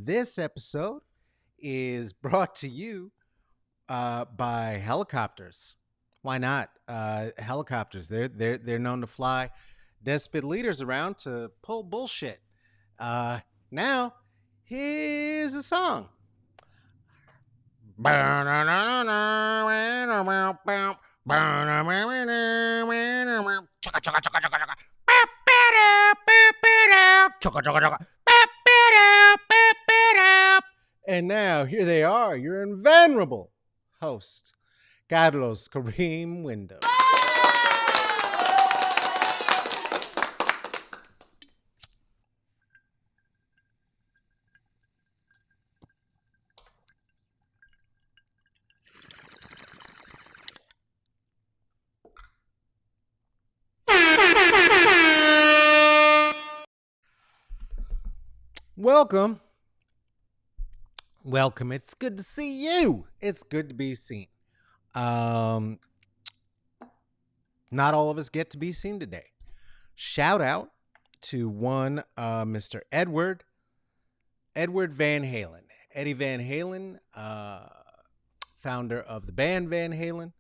This episode is brought to you by helicopters. Why not? Helicopters. They're known to fly despot leaders around to pull bullshit. Now, here's a song. And now, here they are, your invenerable host, Carlos Kareem Window. Welcome. Welcome. It's good to see you. It's good to be seen. Not all of us get to be seen today. Shout out to one Mr. Edward Van Halen. Eddie Van Halen, founder of the band Van Halen,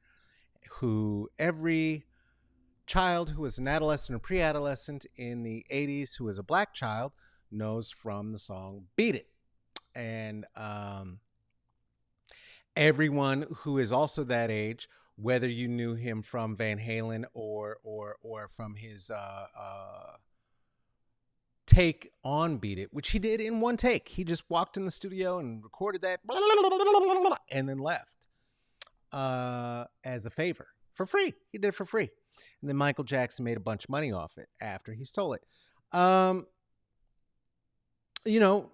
who every child who was an adolescent or pre-adolescent in the 80s who was a black child knows from the song Beat It. And everyone who is also that age, whether you knew him from Van Halen or from his take on Beat It, which he did in one take. He just walked in the studio and recorded that and then left as a favor for free. He did it for free. And then Michael Jackson made a bunch of money off it after he stole it.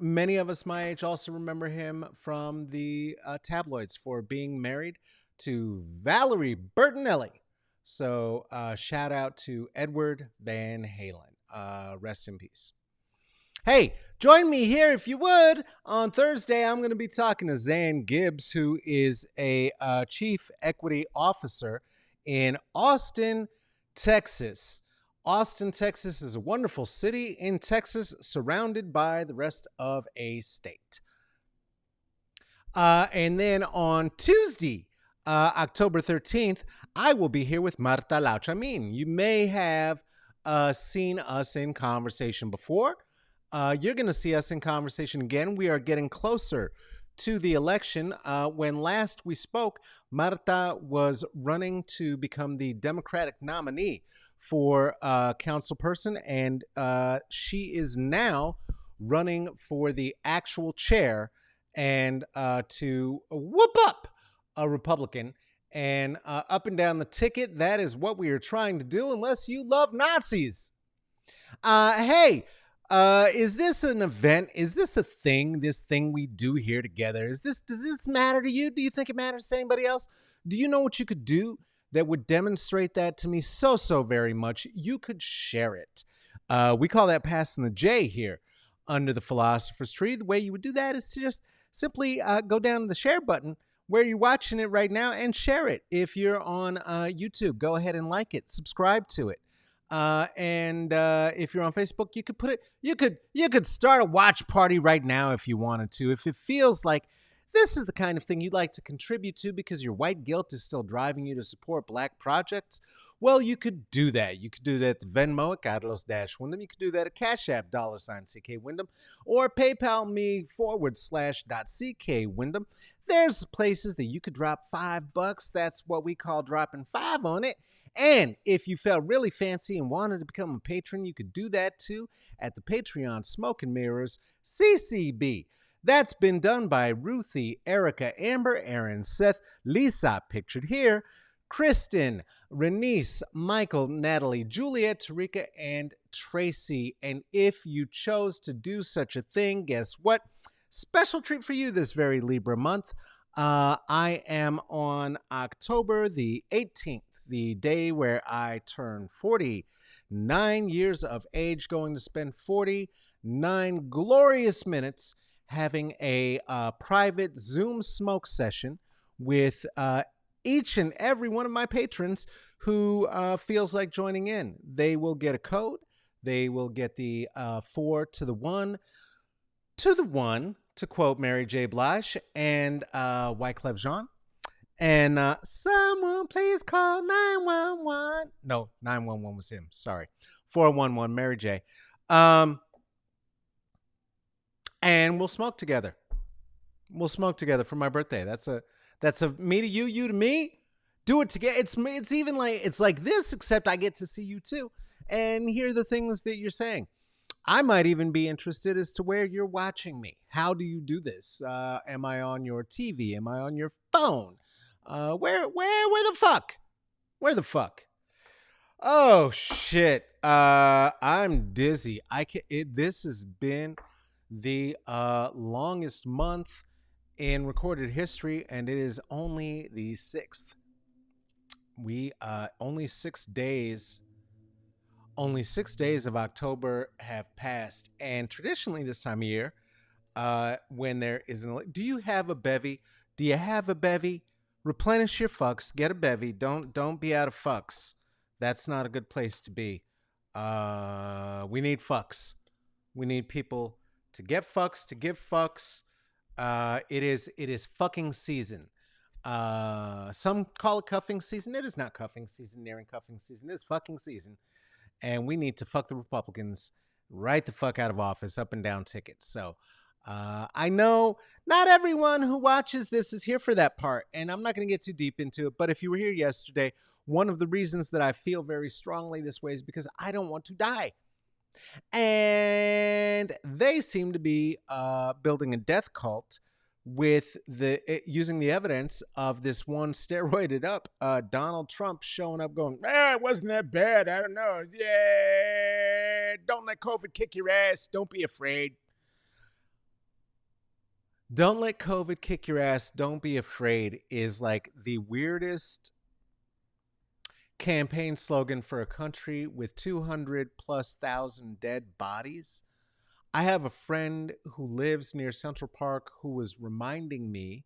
Many of us my age also remember him from the tabloids for being married to Valerie Bertinelli. So shout out to Edward Van Halen. Rest in peace. Hey, join me here if you would. On Thursday, I'm going to be talking to Zan Gibbs, who is a chief equity officer in Austin, Texas. Austin, Texas is a wonderful city in Texas, surrounded by the rest of a state. And then on Tuesday, October 13th, I will be here with Marta Lauchamin. You may have seen us in conversation before. You're going to see us in conversation again. We are getting closer to the election. When last we spoke, Marta was running to become the Democratic nominee for councilperson, and she is now running for the actual chair and to whoop up a Republican and up and down the ticket. That is what we are trying to do, unless you love Nazis. Hey, is this an event? Is this a thing? This thing we do here together? Does this matter to you? Do you think it matters to anybody else? Do you know what you could do that would demonstrate that to me so very much? You could share it. We call that passing the J here under the philosopher's tree. The way you would do that is to just simply go down to the share button where you're watching it right now and share it. If you're on YouTube, go ahead and like it, subscribe to it. And if you're on Facebook, you could put it. You could start a watch party right now if you wanted to. If it feels like this is the kind of thing you'd like to contribute to because your white guilt is still driving you to support black projects, well, you could do that. You could do that at the Venmo at Carlos-Wyndham. You could do that at Cash App, $CK Wyndham, or PayPal me /.CK Wyndham. There's places that you could drop $5. That's what we call dropping $5 on it. And if you felt really fancy and wanted to become a patron, you could do that too at the Patreon Smoke and Mirrors CCB. That's been done by Ruthie, Erica, Amber, Aaron, Seth, Lisa, pictured here, Kristen, Renice, Michael, Natalie, Juliet, Tarika, and Tracy. And if you chose to do such a thing, guess what? Special treat for you this very Libra month. I am on October the 18th, the day where I turn 49 years of age, going to spend 49 glorious minutes having a private Zoom smoke session with each and every one of my patrons who feels like joining in. They will get a code. They will get the 4 to the 1 to the 1 to quote Mary J. Blige and Wyclef Jean. And someone please call 911. No, 911 was him. Sorry. 411, Mary J. Um, and we'll smoke together. We'll smoke together for my birthday. That's a me to you, you to me. Do it together. It's even like it's like this, except I get to see you too and hear the things that you're saying. I might even be interested as to where you're watching me. How do you do this? Am I on your TV? Am I on your phone? Where the fuck? Where the fuck? Oh shit! I'm dizzy. This has been the longest month in recorded history, and it is only the 6th. We only 6 days. Only 6 days of October have passed, and traditionally this time of year, when there is do you have a bevy? Do you have a bevy? Replenish your fucks. Get a bevy. Don't be out of fucks. That's not a good place to be. We need fucks. We need people to get fucks, to give fucks. It is fucking season. Some call it cuffing season. It is not cuffing season, nearing cuffing season. It is fucking season. And we need to fuck the Republicans right the fuck out of office, up and down tickets. So I know not everyone who watches this is here for that part, and I'm not going to get too deep into it. But if you were here yesterday, one of the reasons that I feel very strongly this way is because I don't want to die. And they seem to be building a death cult with using the evidence of this one steroided up Donald Trump showing up going, it wasn't that bad. I don't know. Yeah, don't let COVID kick your ass. Don't be afraid. Don't let COVID kick your ass. Don't be afraid is like the weirdest campaign slogan for a country with 200 plus thousand dead bodies. I have a friend who lives near Central Park who was reminding me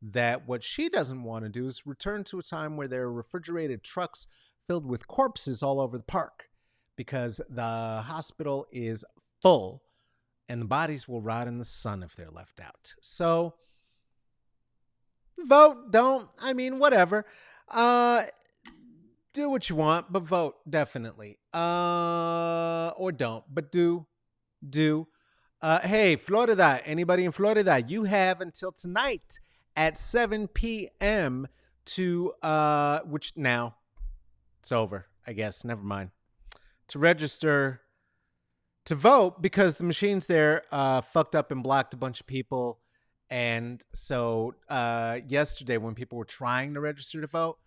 that what she doesn't want to do is return to a time where there are refrigerated trucks filled with corpses all over the park because the hospital is full and the bodies will rot in the sun if they're left out. So vote, don't, I mean, whatever. Do what you want, but vote, definitely. Or don't, but do. Hey, Florida, anybody in Florida, you have until tonight at 7 p.m. to, which now it's over, I guess, never mind, to register to vote because the machines there fucked up and blocked a bunch of people. And so yesterday when people were trying to register to vote,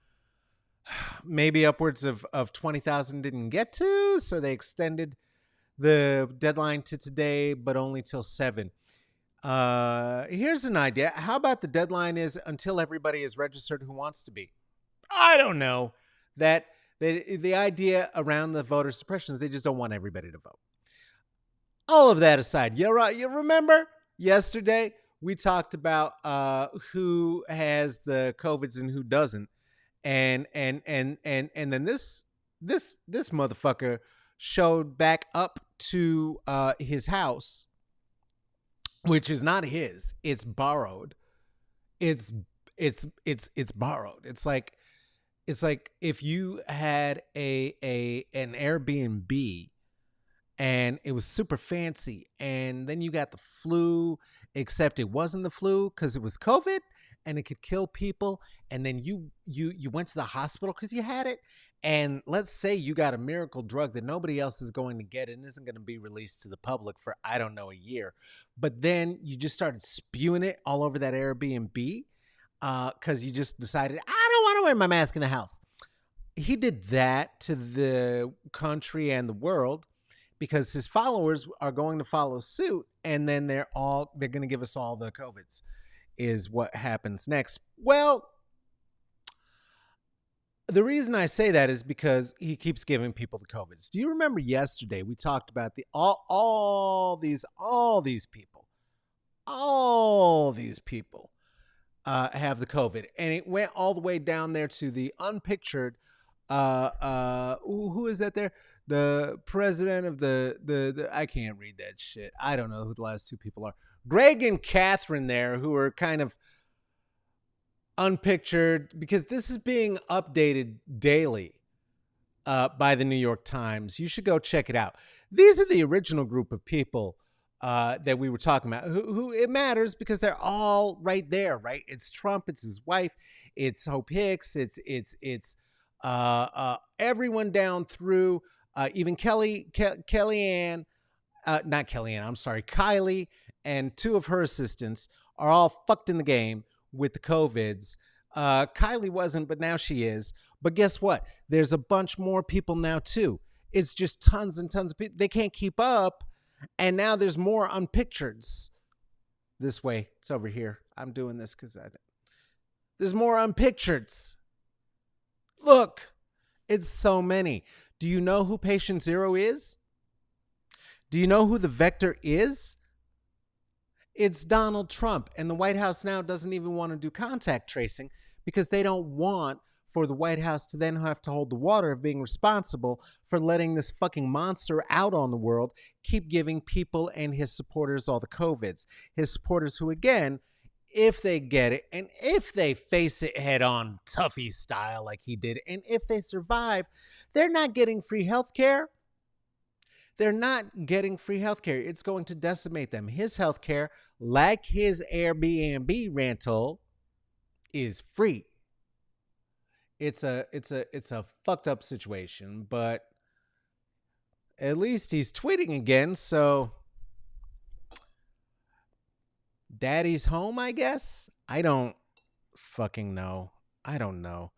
maybe upwards of 20,000 didn't get to, so they extended the deadline to today, but only till 7. Here's an idea. How about the deadline is until everybody is registered who wants to be? I don't know. That the idea around the voter suppression is they just don't want everybody to vote. All of that aside, you remember yesterday we talked about who has the COVIDs and who doesn't. And then this motherfucker showed back up to his house, which is not his. It's borrowed. It's borrowed. It's like if you had an Airbnb and it was super fancy, and then you got the flu, except it wasn't the flu because it was COVID and it could kill people, and then you went to the hospital because you had it, and let's say you got a miracle drug that nobody else is going to get and isn't going to be released to the public for I don't know a year, but then you just started spewing it all over that Airbnb because you just decided I don't want to wear my mask in the house. He did that to the country and the world because his followers are going to follow suit, and then they're going to give us all the COVIDs. Is what happens next. Well, the reason I say that is because he keeps giving people the COVIDs. Do you remember yesterday we talked about all these people have the COVID, and it went all the way down there to the unpictured. Who is that there? The president of the I can't read that shit. I don't know who the last two people are. Greg and Catherine there, who are kind of unpictured because this is being updated daily by the New York Times. You should go check it out. These are the original group of people that we were talking about. Who it matters because they're all right there, right? It's Trump, it's his wife, it's Hope Hicks, it's everyone down through even Kellyanne, not Kellyanne, I'm sorry, Kylie and two of her assistants are all fucked in the game with the COVIDs. Kylie wasn't, but now she is. But guess what? There's a bunch more people now too. It's just tons and tons of people. They can't keep up. And now there's more unpictureds. This way. It's over here. I'm doing this because there's more unpictureds. Look, it's so many. Do you know who patient zero is? Do you know who the vector is? It's Donald Trump. And the White House now doesn't even want to do contact tracing because they don't want for the White House to then have to hold the water of being responsible for letting this fucking monster out on the world keep giving people and his supporters all the COVIDs. His supporters who, again, if they get it and if they face it head on, Tuffy style like he did, and if they survive, they're not getting free health care. They're not getting free health care. It's going to decimate them. His health care, like his Airbnb rental, is free. It's a fucked up situation, but at least he's tweeting again, so daddy's home, I guess. I don't fucking know. I don't know.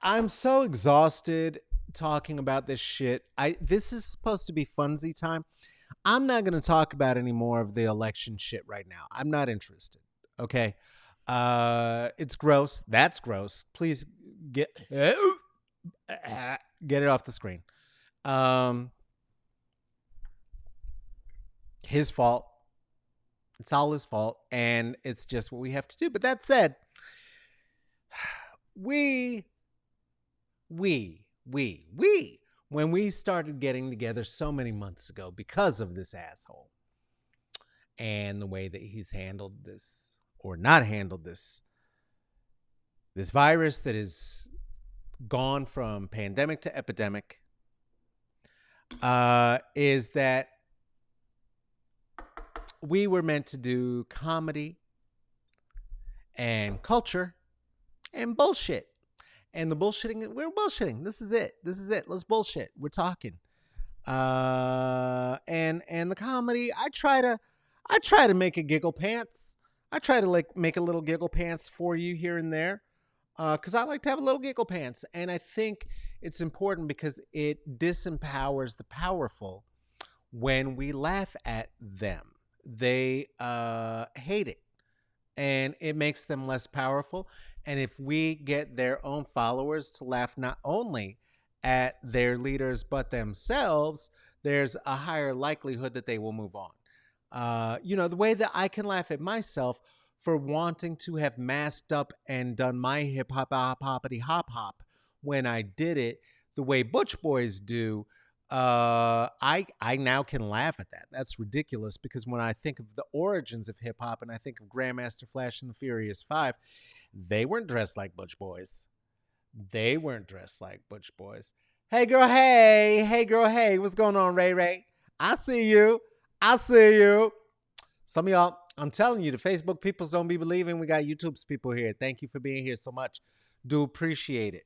I'm so exhausted talking about this shit. This is supposed to be funsy time. I'm not going to talk about any more of the election shit right now. I'm not interested. Okay. It's gross. That's gross. Please get it off the screen. His fault. It's all his fault, and it's just what we have to do. But that said, we when we started getting together so many months ago because of this asshole and the way that he's handled this or not handled this virus that has gone from pandemic to epidemic, is that we were meant to do comedy and culture and bullshit. And the bullshitting, we're bullshitting. This is it. Let's bullshit. We're talking. And the comedy, I try to make a giggle pants. I try to like make a little giggle pants for you here and there. Because I like to have a little giggle pants. And I think it's important because it disempowers the powerful when we laugh at them. They hate it. And it makes them less powerful. And if we get their own followers to laugh not only at their leaders but themselves, there's a higher likelihood that they will move on. The way that I can laugh at myself for wanting to have masked up and done my hip hop hoppity hop hop when I did it the way Butch Boys do. I now can laugh at that. That's ridiculous because when I think of the origins of hip hop and I think of Grandmaster Flash and the Furious Five, they weren't dressed like Butch Boys. Hey girl, hey girl, hey, what's going on, Ray Ray? I see you. Some of y'all, I'm telling you, the Facebook peoples don't be believing. We got YouTube's people here. Thank you for being here so much. Do appreciate it.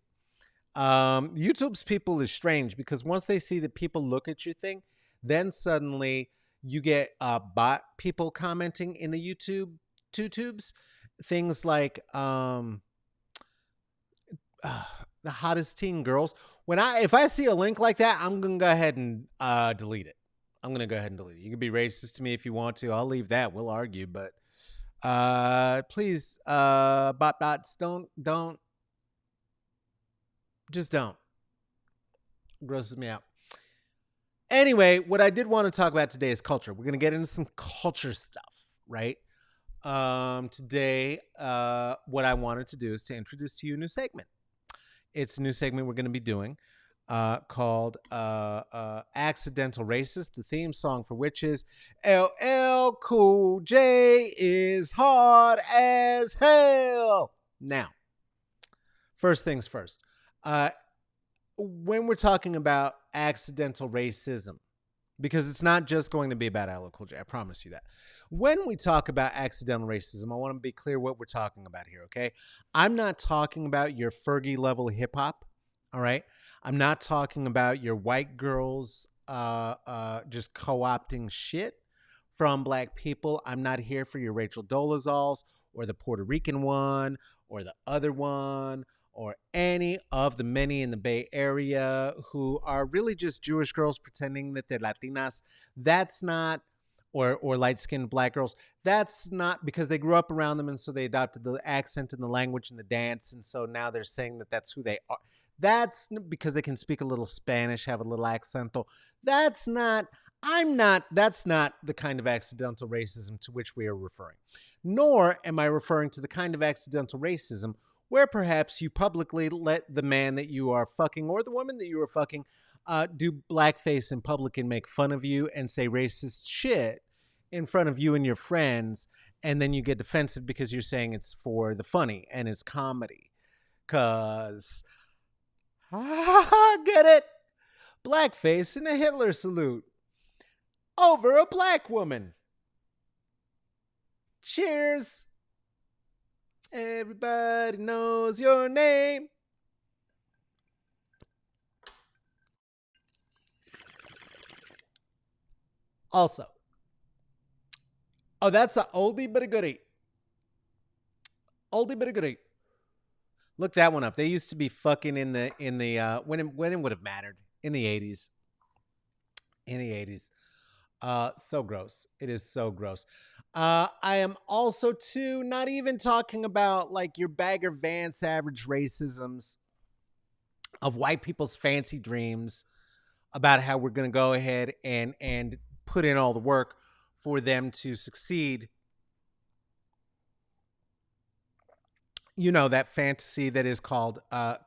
YouTube's people is strange because once they see that people look at your thing, then suddenly you get bot people commenting in the YouTubes. Things like the hottest teen girls. If I see a link like that, I'm gonna go ahead and delete it. You can be racist to me if you want to. I'll leave that. We'll argue, but please, bots, don't. Just don't. It grosses me out. Anyway, what I did want to talk about today is culture. We're going to get into some culture stuff, right? Today, what I wanted to do is to introduce to you a new segment. It's a new segment we're going to be doing. called Accidental Racist, the theme song for which is LL Cool J is hard as hell. Now, first things first. When we're talking about accidental racism, because it's not just going to be about LL Cool J, I promise you that. When we talk about accidental racism, I want to be clear what we're talking about here, okay? I'm not talking about your Fergie level hip hop, all right? I'm not talking about your white girls just co opting shit from black people. I'm not here for your Rachel Dolezals or the Puerto Rican one or the other one or any of the many in the Bay Area who are really just Jewish girls pretending that they're Latinas. That's not, or light skinned black girls. That's not because they grew up around them and so they adopted the accent and the language and the dance. And so now they're saying that that's who they are. That's because they can speak a little Spanish, have a little accento. That's not, that's not the kind of accidental racism to which we are referring. Nor am I referring to the kind of accidental racism where perhaps you publicly let the man that you are fucking or the woman that you are fucking do blackface in public and make fun of you and say racist shit in front of you and your friends. And then you get defensive because you're saying it's for the funny and it's comedy. Because, get it? Blackface and a Hitler salute over a black woman. Cheers. Everybody knows your name. Also, oh, that's a oldie but a goodie. Oldie but a goodie. Look that one up. They used to be fucking in the when it would have mattered in the 80s. In the 80s. So gross. It is so gross. I am also too not even talking about like your Bagger Vance average racisms of white people's fancy dreams about how we're going to go ahead and put in all the work for them to succeed. You know, that fantasy that is called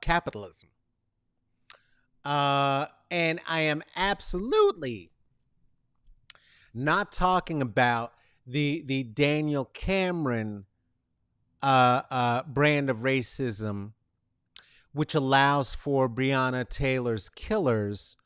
capitalism. And I am absolutely not talking about the Daniel Cameron brand of racism, which allows for Breonna Taylor's killers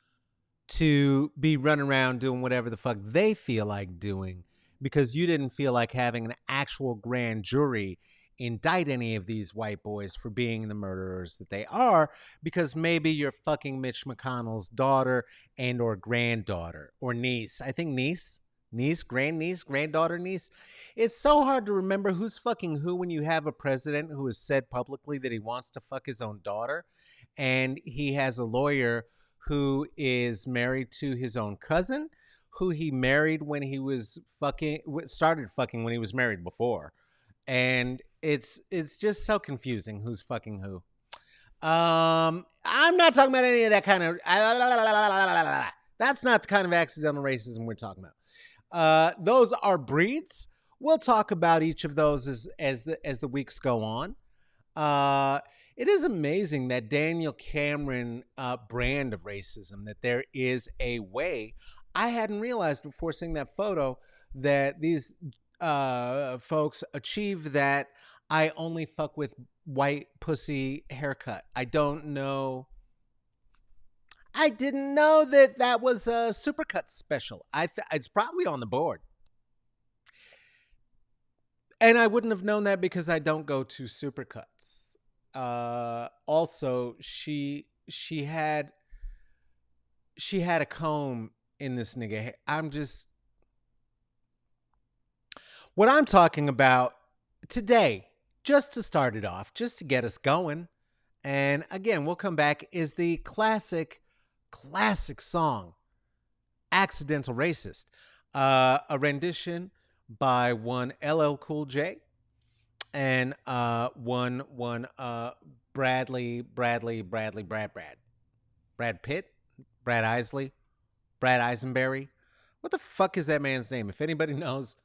to be running around doing whatever the fuck they feel like doing because you didn't feel like having an actual grand jury indict any of these white boys for being the murderers that they are because maybe you're fucking Mitch McConnell's daughter and or granddaughter or niece. I think niece, grandniece, granddaughter, niece. It's so hard to remember who's fucking who when you have a president who has said publicly that he wants to fuck his own daughter and he has a lawyer who is married to his own cousin, who he married when he was started fucking when he was married before. And it's just so confusing who's fucking who. I'm not talking about any of that kind of that's not the kind of accidental racism we're talking about. Those are breeds. We'll talk about each of those as the weeks go on. It is amazing that Daniel Cameron brand of racism, that there is a way. I hadn't realized before seeing that photo that these folks achieve that I only fuck with white pussy haircut. I don't know. I didn't know that was a supercut special. It's probably on the board. And I wouldn't have known that because I don't go to supercuts. Also, she had a comb in this nigga hair. What I'm talking about today, just to start it off, just to get us going, and again, we'll come back, is the classic song, Accidental Racist, a rendition by one LL Cool J and one Brad Pitt, Brad Isley, Brad Eisenberry. What the fuck is that man's name? If anybody knows,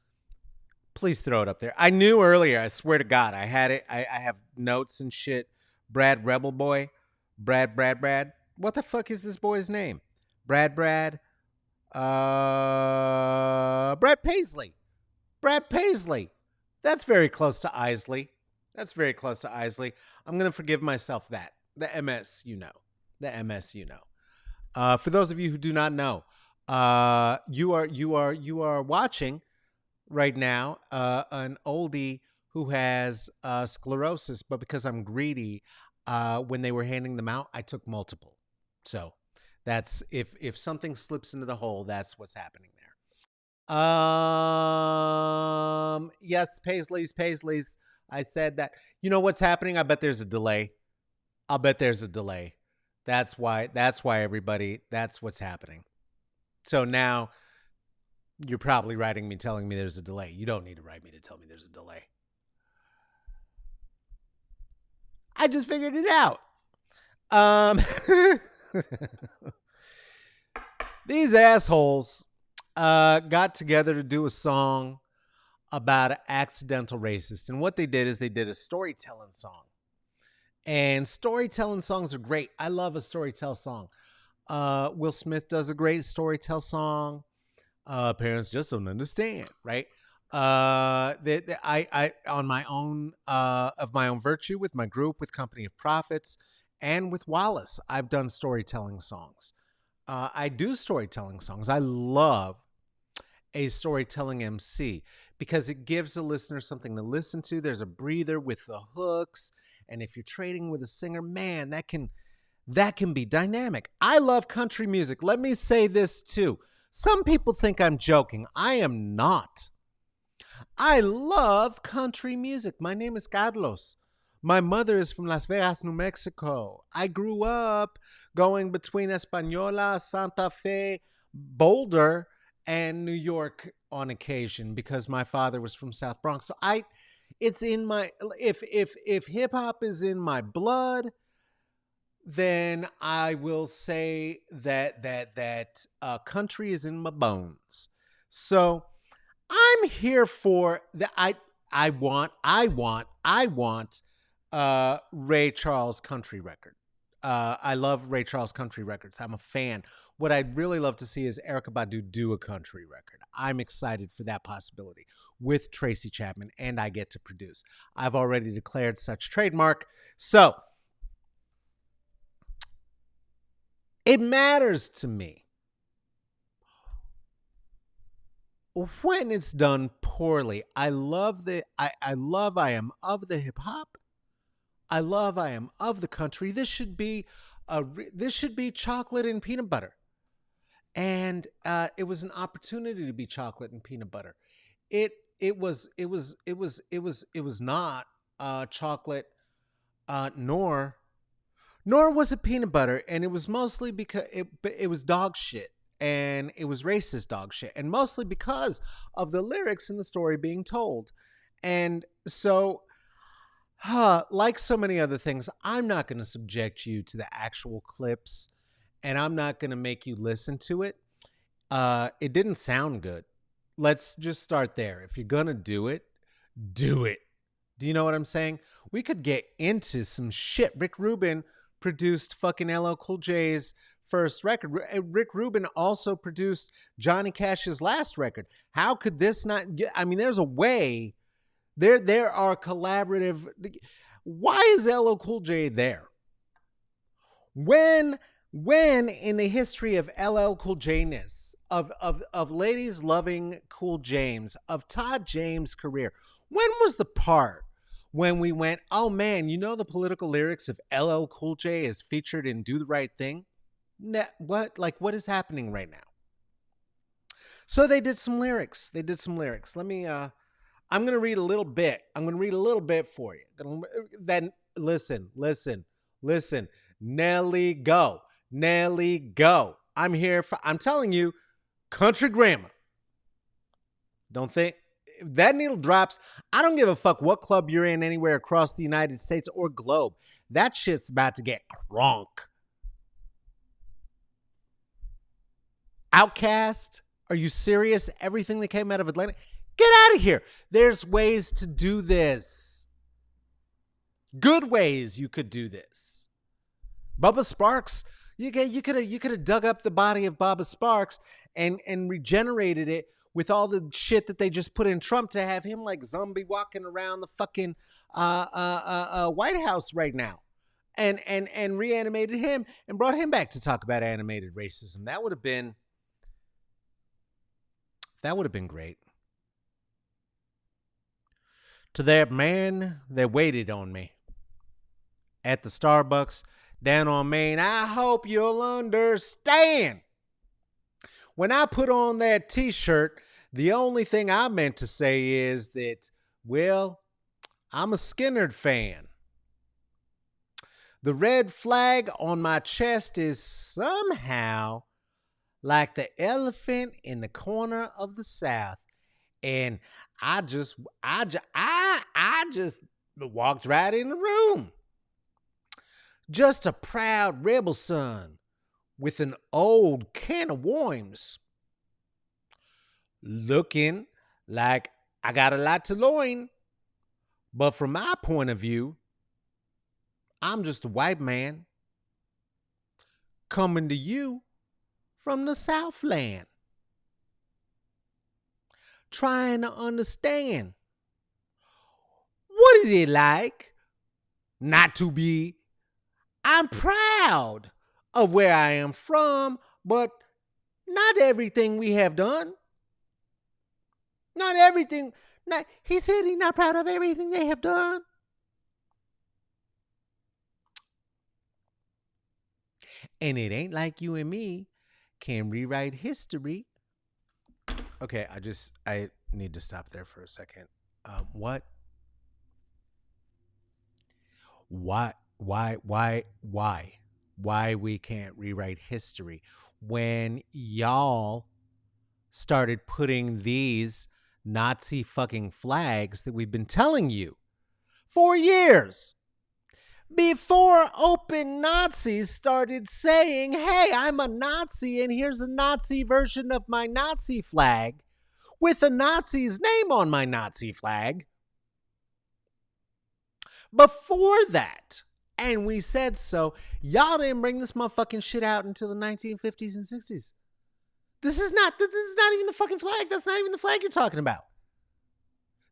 please throw it up there. I knew earlier. I swear to God, I had it. I have notes and shit. Brad Rebel Boy, Brad. What the fuck is this boy's name? Brad. Brad Paisley. Brad Paisley. That's very close to Isley. That's very close to Isley. I'm gonna forgive myself that. The MS, you know. The MS, you know. For those of you who do not know, you are watching right now an oldie who has sclerosis, but because I'm greedy, when they were handing them out, I took multiple. So that's if something slips into the hole, that's what's happening there. Yes, Paisleys. I said that. You know what's happening? I bet there's a delay. I'll bet there's a delay. That's why everybody, that's what's happening. So now you're probably writing me telling me there's a delay. You don't need to write me to tell me there's a delay. I just figured it out. Um These assholes got together to do a song about an accidental racist. And what they did is they did a storytelling song. And storytelling songs are great. I love a storytell song. Will Smith does a great storytell song. Parents just don't understand, right? I on my own of my own virtue with my group, with Company of Prophets, and with Wallace, I've done storytelling songs. I do storytelling songs. I love a storytelling MC because it gives the listener something to listen to. There's a breather with the hooks, and if you're trading with a singer, man, that can be dynamic. I love country music. Let me say this too. Some people think I'm joking. I am not. I love country music. My name is Carlos. My mother is from Las Vegas, New Mexico. I grew up going between Española, Santa Fe, Boulder, and New York on occasion because my father was from South Bronx. So it's in my, if hip hop is in my blood, then I will say that country is in my bones. So I'm here for the I want Ray Charles country record. I love Ray Charles country records. I'm a fan. What I'd really love to see is Erykah Badu do a country record. I'm excited for that possibility with Tracy Chapman, and I get to produce. I've already declared such trademark. So it matters to me when it's done poorly. I love I am of the hip hop. I am of the country. This should be chocolate and peanut butter. And it was an opportunity to be chocolate and peanut butter. It was not chocolate, nor was it peanut butter, and it was mostly because it was dog shit, and it was racist dog shit, and mostly because of the lyrics in the story being told. And so, like so many other things, I'm not going to subject you to the actual clips, and I'm not going to make you listen to it. It didn't sound good. Let's just start there. If you're going to do it, do it. Do you know what I'm saying? We could get into some shit. Rick Rubin produced fucking LL Cool J's first record. Rick Rubin also produced Johnny Cash's last record. How could this not I mean, there's a way. There are collaborative. Why is LL Cool J there? When in the history of LL Cool J-ness, of ladies loving Cool James, of Todd James' career, when was the part when we went, oh man, you know the political lyrics of LL Cool J is featured in Do the Right Thing? What is happening right now? So they did some lyrics. Let me I'm going to read a little bit. For you. Then listen. Nelly, go. I'm telling you, country grammar. Don't think if that needle drops. I don't give a fuck what club you're in anywhere across the United States or globe. That shit's about to get crunk. Outcast, are you serious? Everything that came out of Atlanta. Get out of here. There's ways to do this. Good ways you could do this. Bubba Sparks You could have dug up the body of Baba Sparks and regenerated it with all the shit that they just put in Trump to have him like zombie walking around the fucking White House right now, and reanimated him and brought him back to talk about animated racism. That would have been great. To that man that waited on me at the Starbucks down on Main, I hope you'll understand. When I put on that t-shirt, the only thing I meant to say is that, well, I'm a Skinnerd fan. The red flag on my chest is somehow like the elephant in the corner of the South. And I just walked right in the room. Just a proud rebel son with an old can of worms. Looking like I got a lot to learn. But from my point of view, I'm just a white man coming to you from the Southland, trying to understand what is it like not to be. I'm proud of where I am from, but not everything we have done. Not everything. He said he's not proud of everything they have done. And it ain't like you and me can rewrite history. Okay, I need to stop there for a second. What? Why we can't rewrite history when y'all started putting these Nazi fucking flags that we've been telling you for years before open Nazis started saying, hey, I'm a Nazi and here's a Nazi version of my Nazi flag with a Nazi's name on my Nazi flag. Before that, and we said so, y'all didn't bring this motherfucking shit out until the 1950s and 60s. This is not even the fucking flag. That's not even the flag you're talking about.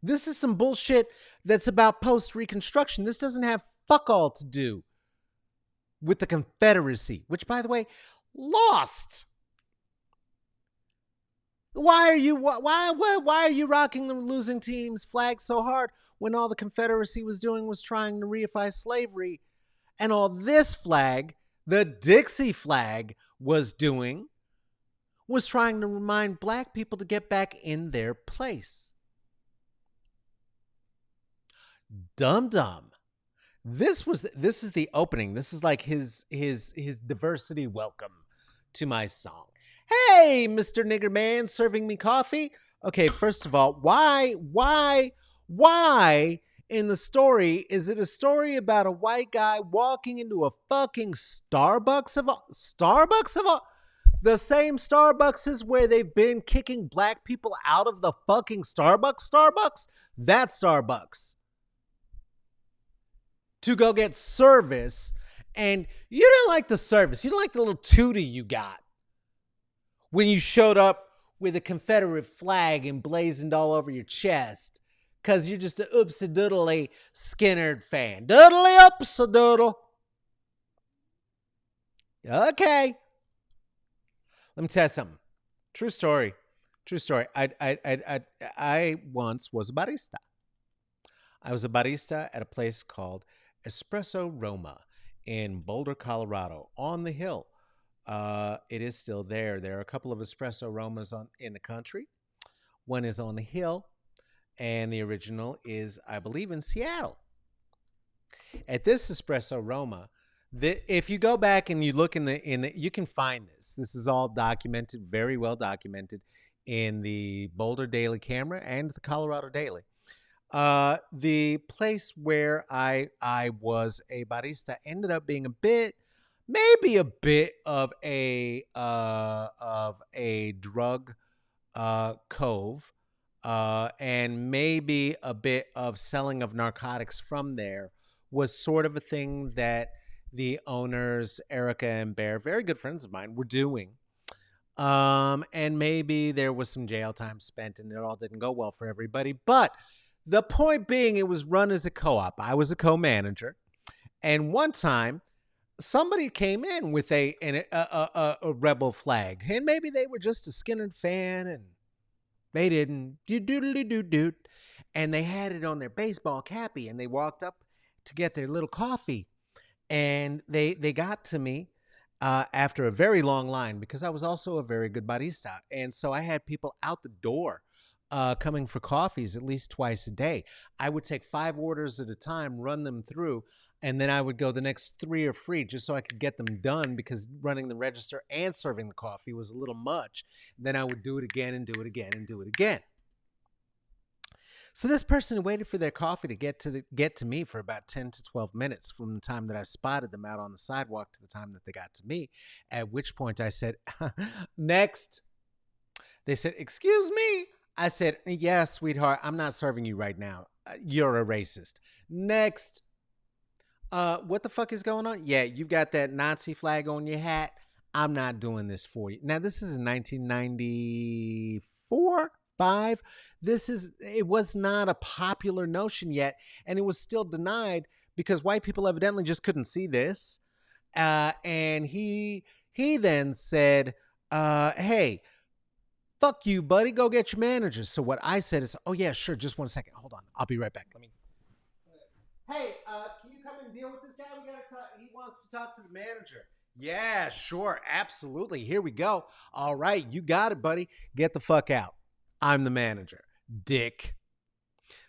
This is some bullshit that's about post-Reconstruction. This doesn't have fuck all to do with the Confederacy, which, by the way, lost. Why are you rocking the losing team's flag so hard when all the Confederacy was doing was trying to reify slavery, and all this flag, the Dixie flag, was doing was trying to remind black people to get back in their place? Dum-dum. This is the opening. This is like his diversity welcome to my song. Hey, Mr. Nigger Man, serving me coffee. Okay, first of all, why in the story is it a story about a white guy walking into a fucking Starbucks of all? The same Starbucks is where they've been kicking black people out of the fucking Starbucks? That Starbucks. To go get service, and you didn't like the service. You didn't like the little tootie you got when you showed up with a Confederate flag emblazoned all over your chest because you're just a oopsie-doodly Skinnerd fan. Doodly oopsie-doodle. Okay. Let me tell you something. True story. I once was a barista. I was a barista at a place called Espresso Roma in Boulder, Colorado, on the hill. It is still there. There are a couple of Espresso Romas in the country. One is on the hill, and the original is, I believe, in Seattle. At this Espresso Roma, if you go back and you look in the, you can find this. This is all documented, very well documented, in the Boulder Daily Camera and the Colorado Daily. The place where I was a barista ended up being maybe a bit of a drug cove, and maybe a bit of selling of narcotics from there was sort of a thing that the owners, Erica and Bear, very good friends of mine, were doing. And maybe there was some jail time spent and it all didn't go well for everybody. But the point being, it was run as a co op. I was a co manager. And one time, somebody came in with a rebel flag. And maybe they were just a Skinner fan and they didn't. Doodly doo doo. And they had it on their baseball cappy and they walked up to get their little coffee and they got to me after a very long line because I was also a very good barista, and so I had people out the door coming for coffees at least twice a day. I would take 5 orders at a time, run them through, and then I would go the next 3 are free just so I could get them done because running the register and serving the coffee was a little much. Then I would do it again and do it again and do it again. So this person waited for their coffee to get to me for about 10 to 12 minutes from the time that I spotted them out on the sidewalk to the time that they got to me, at which point I said, "Next." They said, "Excuse me." I said, "Yes, sweetheart, I'm not serving you right now. You're a racist." "Next." What the fuck is going on? "Yeah, you got that Nazi flag on your hat. I'm not doing this for you." Now, this is 1994, 5. It was not a popular notion yet, and it was still denied because white people evidently just couldn't see this. And he then said, "Hey, fuck you, buddy. Go get your manager." So what I said is, "Oh yeah, sure. Just 1 second. Hold on. I'll be right back. Let me." "Hey, can you come and deal with this guy? We gotta talk. He wants to talk to the manager." "Yeah, sure, absolutely. Here we go. All right, you got it, buddy. Get the fuck out. I'm the manager, dick."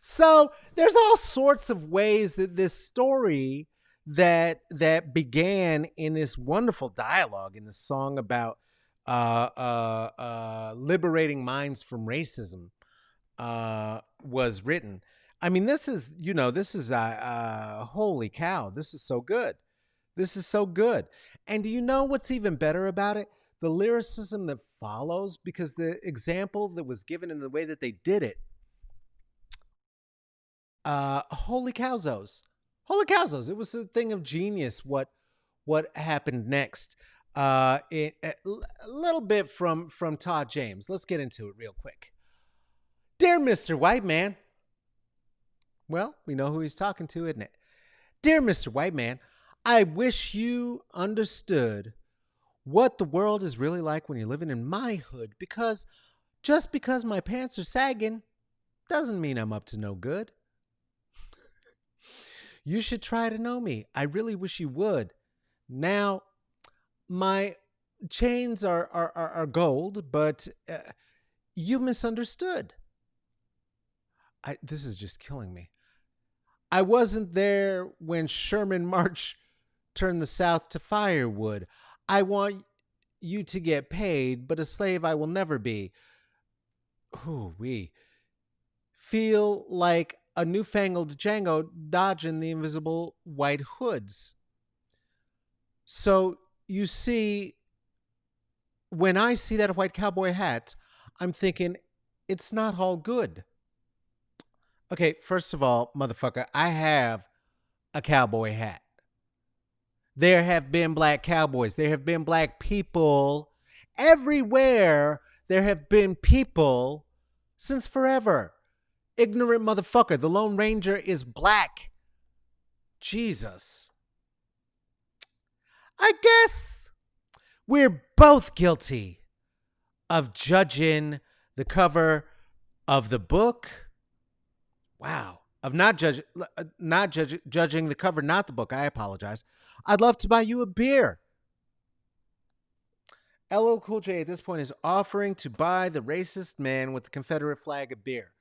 So there's all sorts of ways that this story that began in this wonderful dialogue in this song about liberating minds from racism was written. I mean, this is holy cow. This is so good. This is so good. And do you know what's even better about it? The lyricism that follows, because the example that was given in the way that they did it, holy cowzos. Holy cowzos. It was a thing of genius what happened next. A little bit from Todd James. Let's get into it real quick. "Dear Mr. White Man." Well, we know who he's talking to, isn't it? "Dear Mr. White Man, I wish you understood what the world is really like when you're living in my hood, because just because my pants are sagging doesn't mean I'm up to no good. You should try to know me. I really wish you would. Now, my chains are gold, but you misunderstood." This is just killing me. "I wasn't there when Sherman March turned the South to firewood. I want you to get paid, but a slave I will never be. Ooh, we feel like a newfangled Django dodging the invisible white hoods. So you see, when I see that white cowboy hat, I'm thinking it's not all good." Okay, first of all, motherfucker, I have a cowboy hat. There have been black cowboys. There have been black people everywhere. There have been people since forever. Ignorant motherfucker. The Lone Ranger is black. Jesus. I guess we're both guilty of judging the cover of the book. Wow. Of judging the cover, not the book. I apologize. "I'd love to buy you a beer." LL Cool J at this point is offering to buy the racist man with the Confederate flag a beer.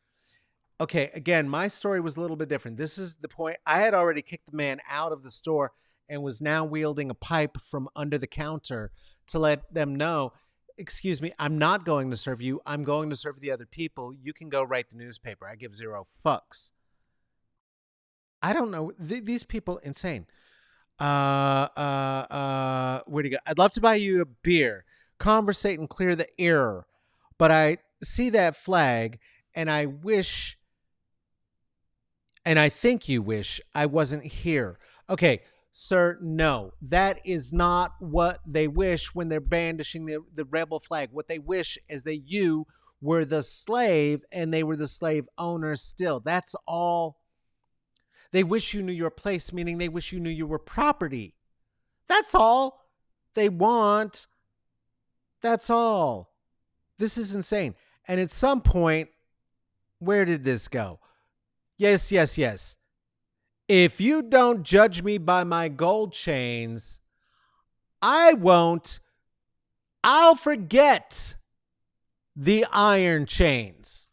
Okay, again, my story was a little bit different. This is the point. I had already kicked the man out of the store and was now wielding a pipe from under the counter to let them know, "Excuse me, I'm not going to serve you. I'm going to serve the other people. You can go write the newspaper. I give zero fucks." I don't know. These people, insane. Where'd he go? "I'd love to buy you a beer, conversate and clear the air, but I see that flag and I think you wish I wasn't here." Okay, Sir, no. That is not what they wish when they're brandishing the rebel flag. What they wish is that you were the slave and they were the slave owner still. That's all. They wish you knew your place, meaning they wish you knew you were property. That's all they want. That's all. This is insane. And at some point, where did this go? Yes, yes, yes. If you don't judge me by my gold chains, I won't. I'll forget the iron chains.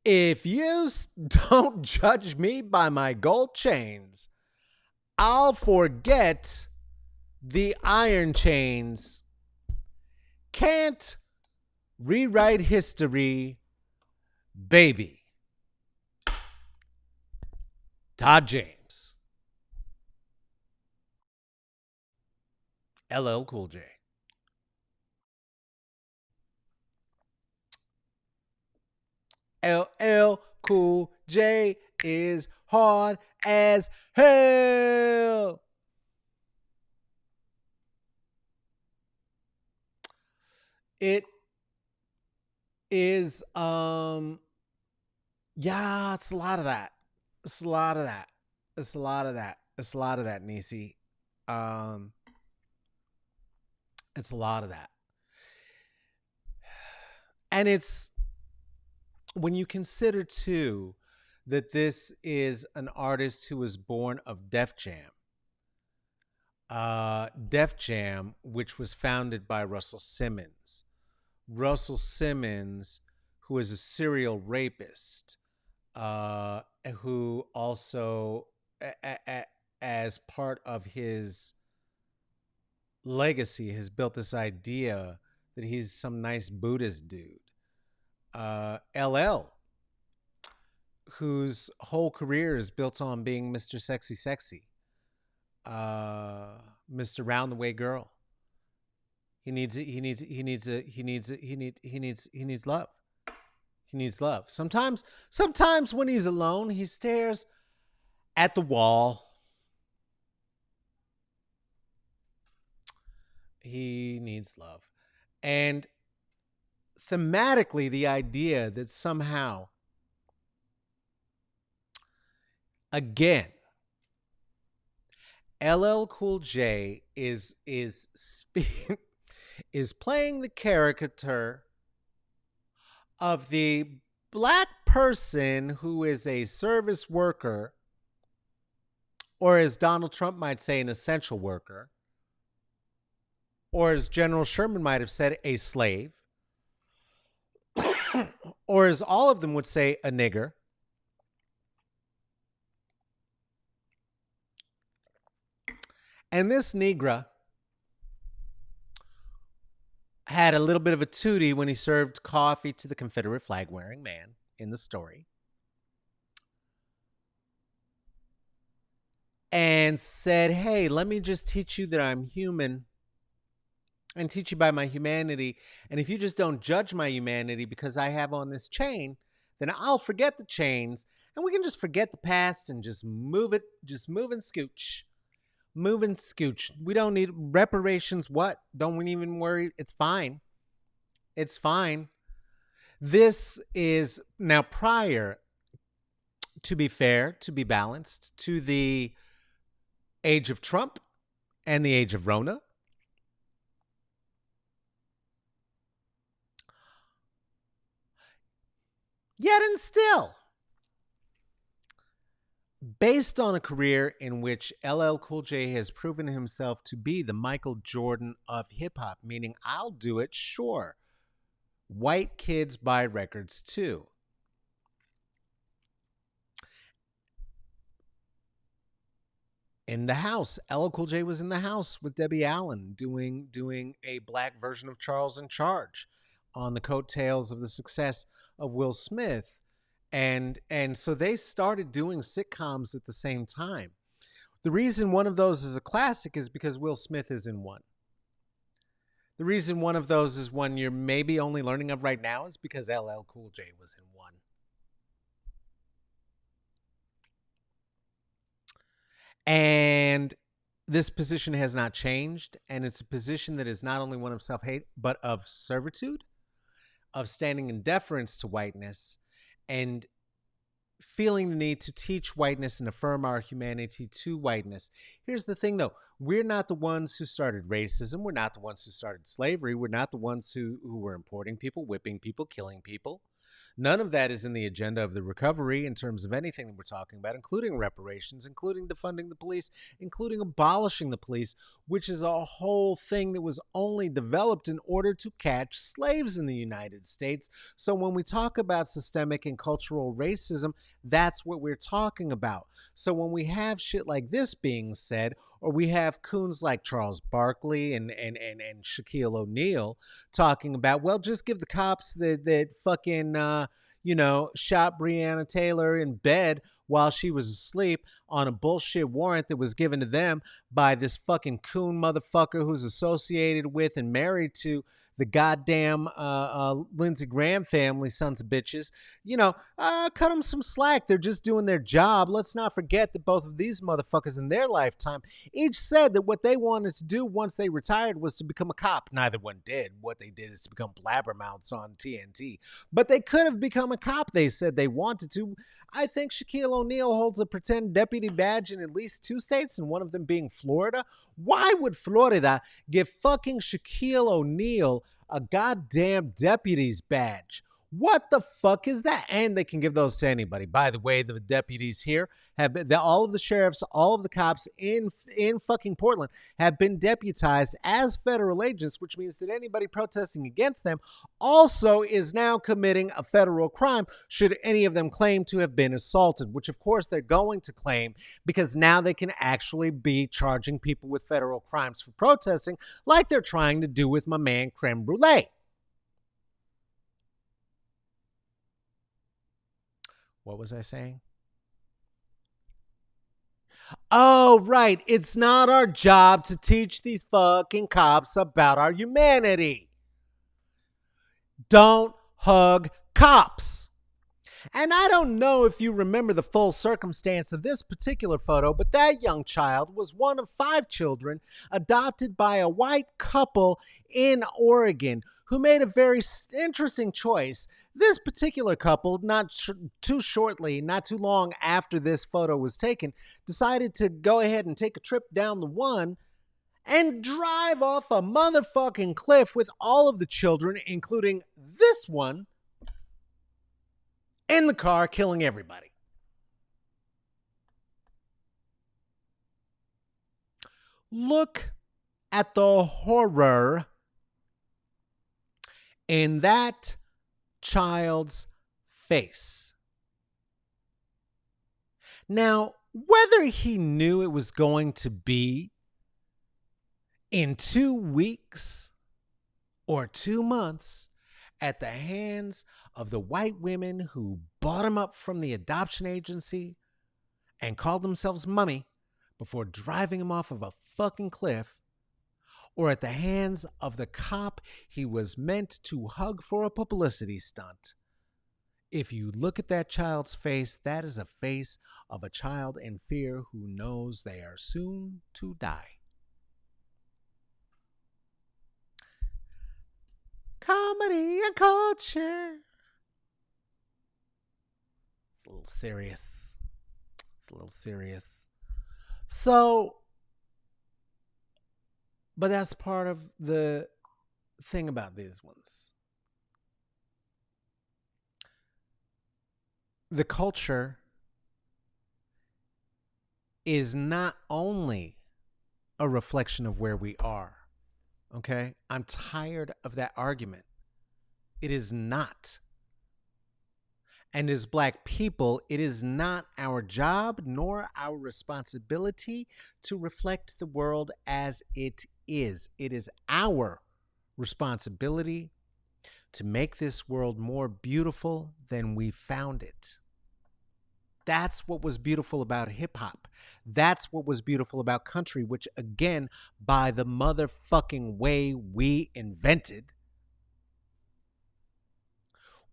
If you don't judge me by my gold chains, I'll forget the iron chains. Can't rewrite history, baby. Todd James. LL Cool J. LL Cool J is hard as hell. It is yeah, it's a lot of that. It's a lot of that. It's a lot of that. It's a lot of that, Nisi. It's a lot of that. And it's when you consider too that this is an artist who was born of Def Jam. Def Jam, which was founded by Russell Simmons. Russell Simmons, who is a serial rapist, who also, as part of his legacy, has built this idea that he's some nice Buddhist dude. LL, whose whole career is built on being Mr. Sexy Sexy, Mr. Round the Way Girl. He needs love. He needs love. Sometimes when he's alone, he stares at the wall. He needs love. And thematically, the idea that somehow, again, LL Cool J is playing the caricature of the black person who is a service worker, or as Donald Trump might say, an essential worker, or as General Sherman might have said, a slave, or as all of them would say, a nigger. And this Negra had a little bit of a tootie when he served coffee to the Confederate flag-wearing man in the story. And said, hey, let me just teach you that I'm human and teach you by my humanity. And if you just don't judge my humanity because I have on this chain, then I'll forget the chains and we can just forget the past and just move it, just move and scooch. Move and scooch. We don't need reparations. What? Don't we even worry? It's fine. It's fine. This is now prior, to be fair, to be balanced, to the age of Trump and the age of Rona. Yet and still, based on a career in which LL Cool J has proven himself to be the Michael Jordan of hip-hop, meaning I'll do it, sure. White kids buy records too. In the house, LL Cool J was in the house with Debbie Allen doing a black version of Charles in Charge on the coattails of the success of Will Smith. And so they started doing sitcoms at the same time. The reason one of those is a classic is because Will Smith is in one. The reason one of those is one you're maybe only learning of right now is because LL Cool J was in one. And this position has not changed. And it's a position that is not only one of self hate, but of servitude, of standing in deference to whiteness, and feeling the need to teach whiteness and affirm our humanity to whiteness. Here's the thing, though. We're not the ones who started racism. We're not the ones who started slavery. We're not the ones who were importing people, whipping people, killing people. None of that is in the agenda of the recovery in terms of anything that we're talking about, including reparations, including defunding the police, including abolishing the police, which is a whole thing that was only developed in order to catch slaves in the United States. So when we talk about systemic and cultural racism, that's what we're talking about. So when we have shit like this being said, or we have coons like Charles Barkley and Shaquille O'Neal talking about, well, just give the cops that fucking shot Breonna Taylor in bed while she was asleep on a bullshit warrant that was given to them by this fucking coon motherfucker who's associated with and married to the goddamn Lindsey Graham family, sons of bitches. Cut them some slack. They're just doing their job. Let's not forget that both of these motherfuckers in their lifetime each said that what they wanted to do once they retired was to become a cop. Neither one did. What they did is to become blabbermouths on TNT. But they could have become a cop. They said they wanted to. I think Shaquille O'Neal holds a pretend deputy badge in at least 2 states, and one of them being Florida. Why would Florida give fucking Shaquille O'Neal a goddamn deputy's badge? What the fuck is that? And they can give those to anybody. By the way, the deputies here have been, all of the sheriffs, all of the cops in fucking Portland have been deputized as federal agents, which means that anybody protesting against them also is now committing a federal crime should any of them claim to have been assaulted, which of course they're going to claim because now they can actually be charging people with federal crimes for protesting like they're trying to do with my man Creme Brulee. What was I saying? Oh, right. It's not our job to teach these fucking cops about our humanity. Don't hug cops. And I don't know if you remember the full circumstance of this particular photo, but that young child was one of 5 children adopted by a white couple in Oregon who made a very interesting choice. This particular couple, not too long after this photo was taken, decided to go ahead and take a trip down the one and drive off a motherfucking cliff with all of the children, including this one, in the car, killing everybody. Look at the horror in that child's face. Now, whether he knew it was going to be in 2 weeks or 2 months at the hands of the white women who bought him up from the adoption agency and called themselves mommy before driving him off of a fucking cliff, or at the hands of the cop he was meant to hug for a publicity stunt. If you look at that child's face, that is a face of a child in fear who knows they are soon to die. Comedy and culture. It's a little serious. So, but that's part of the thing about these ones. The culture is not only a reflection of where we are. Okay? I'm tired of that argument. It is not. And as Black people, it is not our job nor our responsibility to reflect the world as it is. It is our responsibility to make this world more beautiful than we found it. That's what was beautiful about hip hop. That's what was beautiful about country, which, again, by the motherfucking way we invented,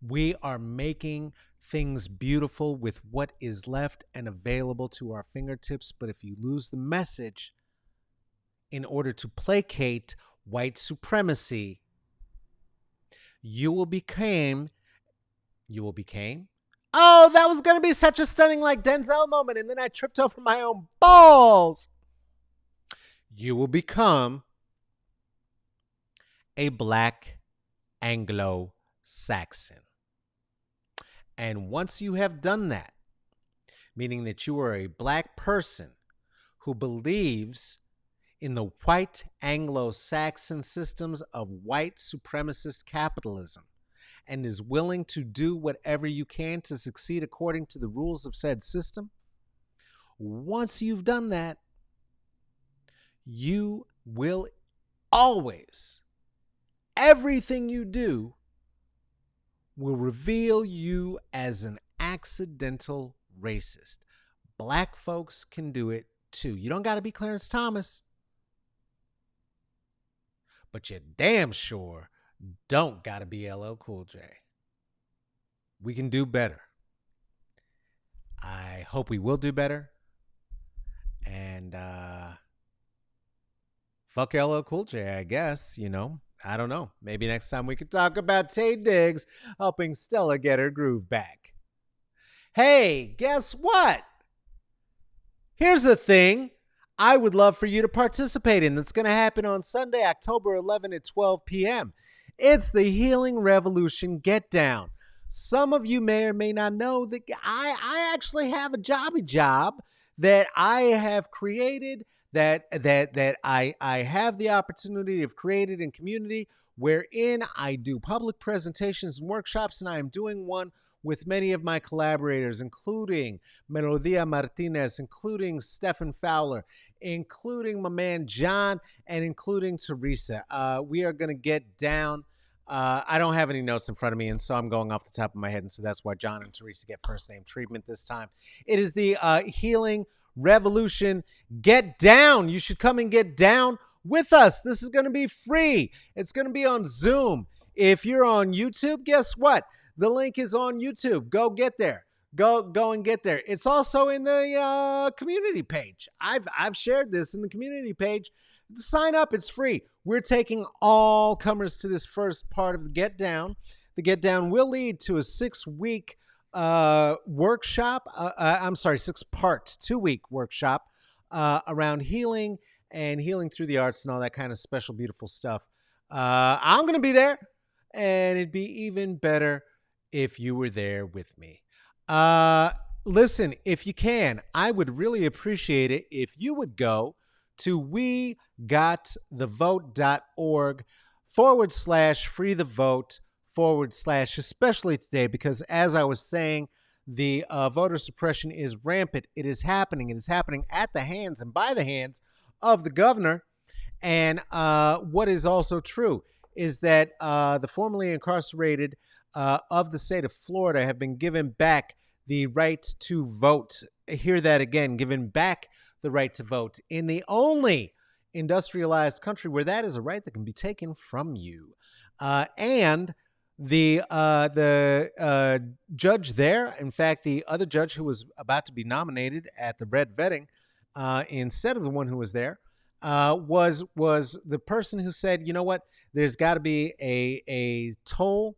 we are making things beautiful with what is left and available to our fingertips. But if you lose the message in order to placate white supremacy, you will become. Oh, that was going to be such a stunning like Denzel moment. And then I tripped over my own balls. You will become a black Anglo-Saxon. And once you have done that, meaning that you are a black person who believes in the white Anglo-Saxon systems of white supremacist capitalism and is willing to do whatever you can to succeed according to the rules of said system, once you've done that, you will always, everything you do will reveal you as an accidental racist. Black folks can do it too. You don't got to be Clarence Thomas, but you damn sure don't got to be LL Cool J. We can do better. I hope we will do better. And fuck LL Cool J, I guess, you know. I don't know. Maybe next time we could talk about Tay Diggs helping Stella get her groove back. Hey, guess what? Here's the thing I would love for you to participate in that's going to happen on Sunday, October 11 at 12 p.m. It's the Healing Revolution Get Down. Some of you may or may not know that I actually have a job that I have created, that I have the opportunity of created in community, wherein I do public presentations and workshops, and I am doing one with many of my collaborators, including Melodia Martinez, including Stephen Fowler, including my man John, and including Teresa. We are going to get down. I don't have any notes in front of me, and so I'm going off the top of my head, and so that's why John and Teresa get first name treatment this time. It is the Healing Revolution Get Down. You should come and get down with us. This is going to be free. It's going to be on Zoom. If you're on YouTube, guess what? The link is on YouTube. Go get there. Go and get there. It's also in the community page. I've shared this in the community page. Sign up. It's free. We're taking all comers to this first part of the Get Down. The Get Down will lead to a 6-week workshop. 6-part, 2-week workshop around healing and healing through the arts and all that kind of special, beautiful stuff. I'm going to be there, and it'd be even better if you were there with me. Listen, if you can, I would really appreciate it if you would go to wegotthevote.org/free-the-vote/ especially today, because as I was saying, the voter suppression is rampant. It is happening. It is happening at the hands and by the hands of the governor. And what is also true is that the formerly incarcerated of the state of Florida have been given back the right to vote. Hear that again, given back the right to vote in the only industrialized country where that is a right that can be taken from you. And the judge there, in fact, the other judge who was about to be nominated at the red vetting, instead of the one who was there, was the person who said, you know what, there's got to be a toll.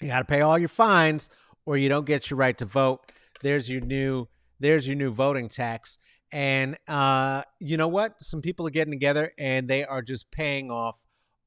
You got to pay all your fines or you don't get your right to vote. There's your new voting tax. And you know what? Some people are getting together and they are just paying off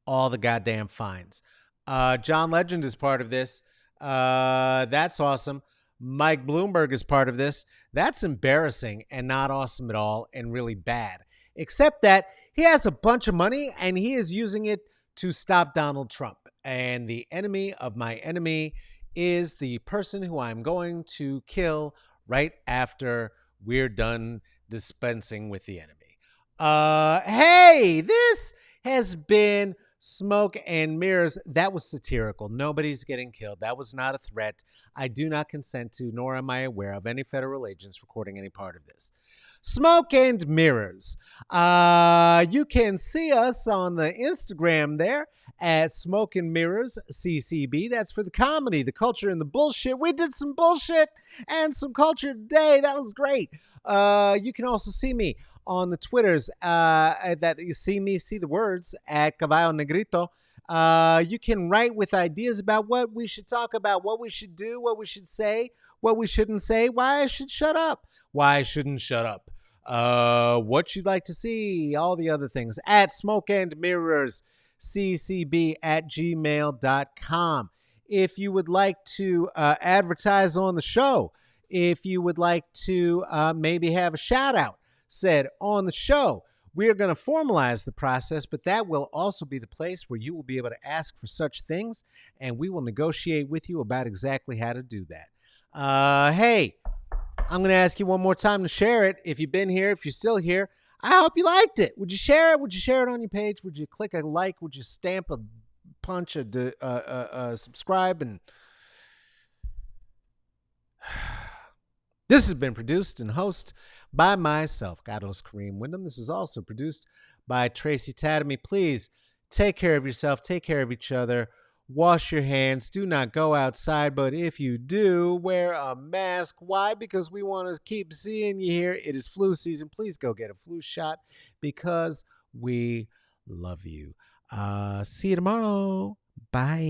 all the goddamn fines. John Legend is part of this. That's awesome. Mike Bloomberg is part of this. That's embarrassing and not awesome at all and really bad. Except that he has a bunch of money and he is using it to stop Donald Trump. And the enemy of my enemy is the person who I'm going to kill right after we're done dispensing with the enemy. Hey, this has been Smoke and Mirrors. That was satirical. Nobody's getting killed. That was not a threat. I do not consent to, nor am I aware of any federal agents recording any part of this. Smoke and Mirrors. You can see us on the Instagram there at Smoke and Mirrors CCB. That's for the comedy, the culture, and the bullshit. We did some bullshit and some culture today. That was great. You can also see me on the Twitters that you see the words at Caballo Negrito. You can write with ideas about what we should talk about, what we should do, what we should say, what we shouldn't say, why I should shut up, why I shouldn't shut up, what you'd like to see, all the other things at Smoke and Mirrors ccb at gmail.com. If you would like to advertise on the show, if you would like to maybe have a shout out said on the show, we are going to formalize the process, but that will also be the place where you will be able to ask for such things, and we will negotiate with you about exactly how to do that. Hey, I'm going to ask you one more time to share it. If you've been here, if you're still here, I hope you liked it. Would you share it? Would you share it on your page? Would you click a like? Would you stamp a punch, a subscribe? And this has been produced and hosted by myself, Carlos Kareem Wyndham. This is also produced by Tracy Tatamy. Please take care of yourself. Take care of each other. Wash your hands. Do not go outside. But if you do, wear a mask. Why? Because we want to keep seeing you here. It is flu season. Please go get a flu shot because we love you. See you tomorrow. Bye.